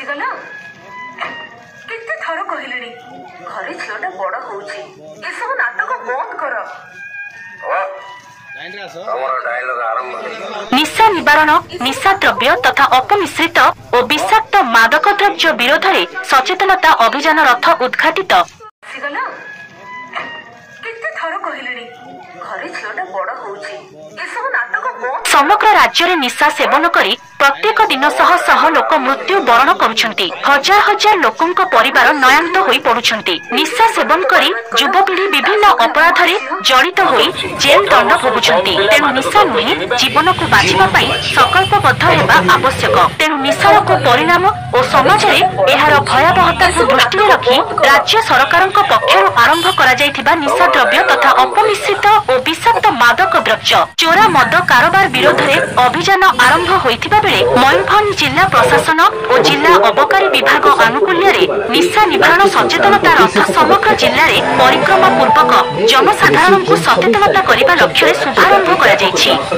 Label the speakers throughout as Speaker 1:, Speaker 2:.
Speaker 1: ଆସିଗଲ କେତେ ଥର କହିଲେଣି ଘରେ ଝିଅଟା ବଡ ହଉଛି ଏସବୁ ନାଟକ ବନ୍ଦ କର।
Speaker 2: निशा निवारण निशा द्रव्य तथा अपमिश्रित और विषाक्त मादक द्रव्य विरोध में सचेतनता अभियान रथ उद्घाटित। समग्र राज्य में निशा सेवन करी प्रत्येक दिन शह शह लोक मृत्यु वरण करुछंती। हजार हजार लोकों परिवार नयांत होई पड़ुछंती। निशा सेवन करी युवपीढ़ी विभिन्न अपराध रे जड़ित होई जेल दंड भोगुछंती। तेणु निशा नुहे जीवन को बाँचिबा पई संकल्पबद्ध हेबा आवश्यक। तेणु निशार को परिणाम और समाज रे एहार भयावहता को दृष्टि रखी राज्य सरकार पक्षर आरंभ करा जायथिबा निशा द्रव्य तथा अपमिश्रित और विषाक्त मादक द्रव्य चोरा मद कारोबार विरोध में अभियान आरंभ होइथिबा बेले मयूरभंज जिला प्रशासन और जिला अबकारी विभाग आनुकूल्य निशा निवारण सचेतनता रथ समग्र जिले में परिक्रमा पूर्वक जनसाधारण को सचेतनता करने लक्ष्य शुभारंभ कर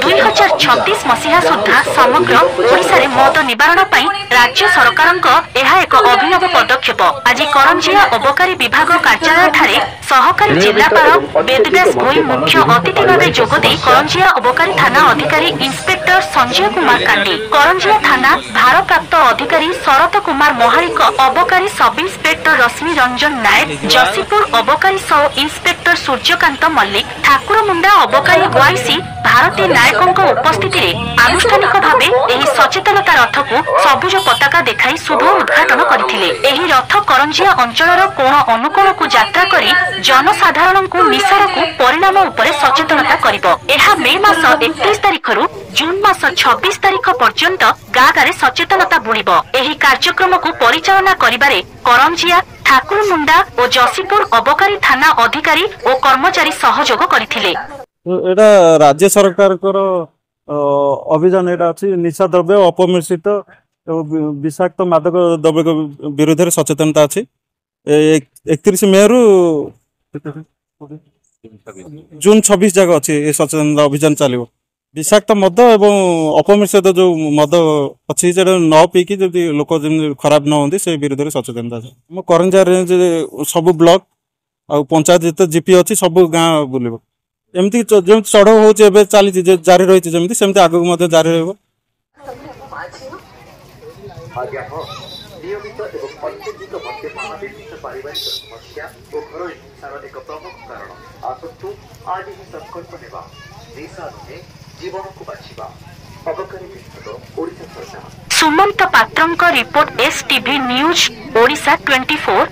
Speaker 2: 2026 मसीहा सुधा समग्र ओडिशा रे मद निवारण पर राज्य सरकार एक अभिनव पदक्षेप। आज करंजिया अबकारी विभाग कार्यालय ठारे सहकारी जिलापाल वेदव्यास भोई मुख्य अतिथि भाव जोगदे करंजिया अबकारी थाना अधिकारी इंस्पेक्टर संजय कुमार कांडी, करंजिया थाना भारप्राप्त अधिकारी शरत कुमार महारिक, अबकारी सब इंस्पेक्टर रश्मि रंजन नायक, जसीपुर अबकारी सब इंस्पेक्टर सूर्यकांत मल्लिक, ठाकुरमुंडा अबकारी ओआईसी भारती नायकों उपस्थिति में आनुष्ठानिक भावे एही सचेतनता रथ को सबुज पताका देखाई शुभ उद्घाटन करथिले। एही रथ करंजिया अंचलर कोण अनुकोण को यात्रा करी जनसाधारण को निशार को परिणाम उपरे सचेतनता करिबो। एहा मे मास 31 तारिख रु जून मास 26 तारिख पर्यंत गाँव सचेतनता बुणिबो। एही कार्यक्रम को परिचालना करिबारे करंजिया, ठाकुरमुंडा और जसीपुर अबकारी थाना अधिकारी और कर्मचारी सहयोग करथिले।
Speaker 3: एटा राज्य सरकार अभियान एटा अछि निशा द्रव्य अपमिश्रित विषाक्त मादक द्रव्य विरोध में सचेतनता अच्छी 31 मे रु जून 26 जगह अच्छी सचेतनता अभियान चलो। विषाक्त मद एवं अपमिश्रित जो मद अच्छी न पीकी जब लोक खराब न होती से विरोध में सचेतनता अच्छे। करंजिया रेंज सब ब्लॉक आ पंचायत जिते जीपी अच्छी सब गाँव बुल एमती जो चढ़ाऊ हो चली जारी रही जमी सेमती आगे जारी रही।
Speaker 4: नियमित एवं अत्यधिक मद्यपान विभिन्न पारिवारिक समस्या और घर हिंसार एक प्रमुख कारण। आसतु आज ही संकल्प नेबा निशा नुहे जीवन को बाँचिबा। अबकारी विभाग ओडिशा सरकार।
Speaker 2: सुमंत पात्रंक रिपोर्ट एसटीवी न्यूज ओडिशा 24।